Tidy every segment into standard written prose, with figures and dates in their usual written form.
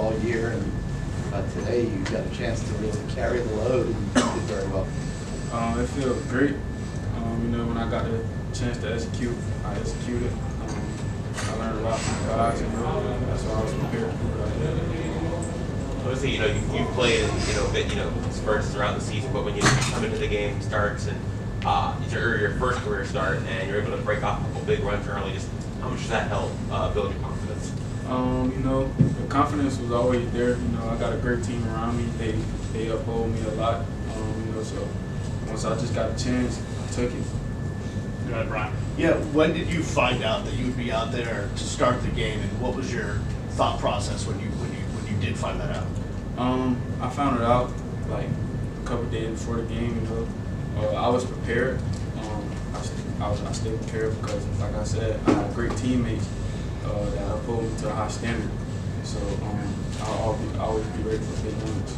all year, and today you got a chance to really carry the load and you did very well. It feels great. When I got the chance to execute, I executed. I learned a lot from the guys, and that's why I was prepared. Obviously, you played, spurts throughout the season, but when you come into the game starts and it's your first career start and you're able to break off a couple big runs early, just how much does that help build your confidence? The confidence was always there. I got a great team around me. They uphold me a lot. So once I just got a chance, I took it. Go ahead, Brian. Yeah, when did you find out that you would be out there to start the game, and what was your thought process when you did find that out? I found it out like a couple days before the game. I was prepared. I stayed prepared because, like I said, I had great teammates that uphold me to a high standard. So I'll always be ready for big moments.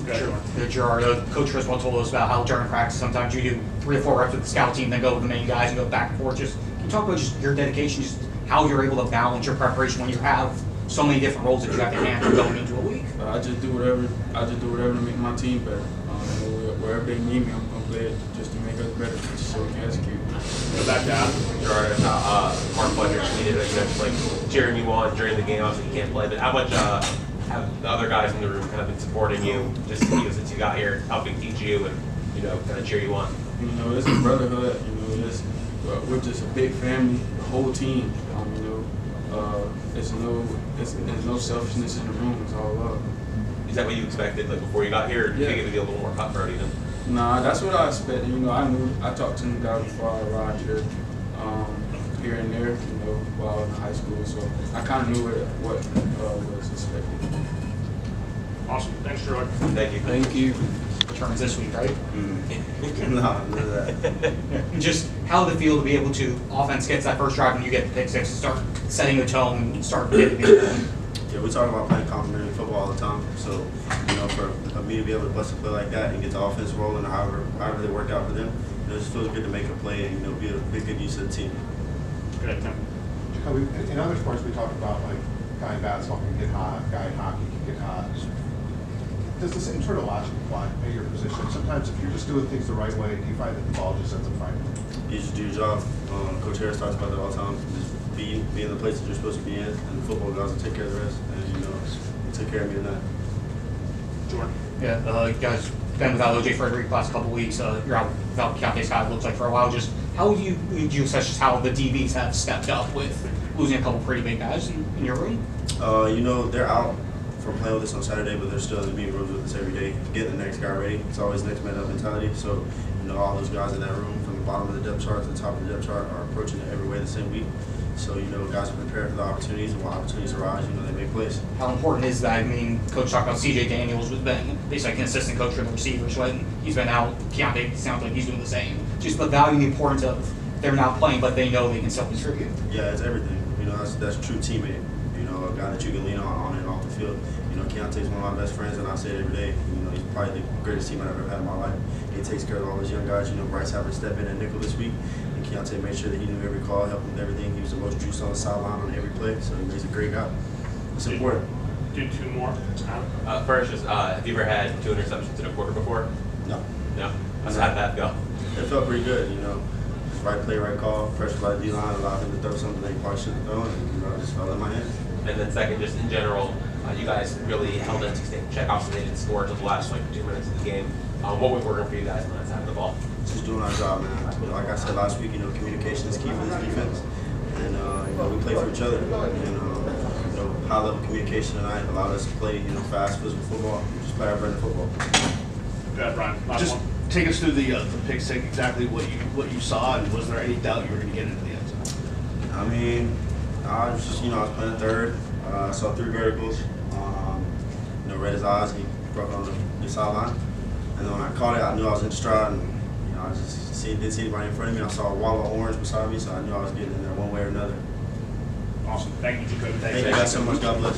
Sure. Girard, Coach Griswold told us about how during practice sometimes you do 3 or 4 reps with the scout team, then go with the main guys and go back and forth. Just can you talk about just your dedication, just how you're able to balance your preparation when you have so many different roles that you have to handle going into a week? I just do whatever to make my team better. Wherever they need me, I'm gonna play it just to make us better, just so we can execute. Go back to Adam. Girard, Mark Fletcher tweeted like cheering you on during the game. Obviously, you can't play, but how much have the other guys in the room kind of been supporting you just since you got here, helping teach you and kind of cheer you on? It's a brotherhood. We're just a big family, the whole team. There's no selfishness in the room. It's all love. Is that what you expected, like before you got here? Or do you think it would be a little more cutthroat even? Nah, that's what I expected. I talked to the guys before I arrived here and there, while I was in high school. So I kind of knew what was expected. Awesome. Thanks, Girard. Thank you. Thank you. Returns this week, right? No, none of that. Just how did it feel to be able to offense gets that first drive and you get the pick six and start setting the tone and start getting it. Yeah, we talk about playing complementary football all the time. So, for me to be able to bust a play like that and get the offense rolling, however they work out for them, it just feels good to make a play and be a good use of the team. Go ahead, Tim. Jakobe, in other sports, we talk about like guy in basketball can get hot, guy in hockey can get hot. Does the same sort of logic apply at your position? Sometimes if you're just doing things the right way, do you find that the ball just ends up finding you? You just do your job. Coach Harris talks about that all the time. Just be in the place that you're supposed to be in, and the football guys will take care of the rest. And you took care of me in that. Jordan. Yeah, you guys been without OJ Frederick the last couple of weeks. You're out without Keontae Scott, it looks like, for a while. Just how would you assess just how the DBs have stepped up with losing a couple pretty big guys in your room? They're out from playing with us on Saturday, but they're still in the meeting rooms with us every day, getting the next guy ready. It's always next man up mentality. So, all those guys in that room, from the bottom of the depth chart to the top of the depth chart, are approaching it every way the same week. So, guys are prepared for the opportunities, and when opportunities arise, they make plays. How important is that? I mean, Coach talked about C.J. Daniels was been basically an assistant coach for the receivers, right? He's been out. Keontae sounds like he's doing the same. Just the value and the importance of they're not playing, but they know they can still contribute. Yeah, it's everything. That's a true teammate. A guy that you can lean on and off the field. Keontae's one of my best friends, and I say it every day. He's probably the greatest teammate I've ever had in my life. He takes care of all those young guys. Bryce happened to step in at nickel this week, and Keontae made sure that he knew every call, helped him with everything. He was the most juice on the sideline on every play, so he's a great guy. It's important. Do 2 more. First, just have you ever had 2 interceptions in a quarter before? No. No. How'd that go? It felt pretty good. Just right play, right call, pressure by the D-line, allowed him to throw something that he probably shouldn't have thrown, and it just fell in my hands. And then second, just in general, you guys really held NC State in check. Obviously, they didn't score until the last 2 minutes of the game. What was working for you guys on that side of the ball? Just doing our job, man. Like I said last week, communication is key for this defense, and we play for each other. And high level communication tonight allowed us to play, fast, physical football. Just play our brand of football. Go ahead, Brian. Last Just one. take us through the pick six, exactly what you saw, and was there any doubt you were going to get into the end zone? I was just, I was playing third. I saw 3 verticals. Read his eyes. He broke on the sideline. And then when I caught it, I knew I was in stride. And I just didn't see anybody in front of me. I saw a wall of orange beside me, so I knew I was getting in there one way or another. Awesome. Thank you, Jakobe. Thank you guys so much. God bless.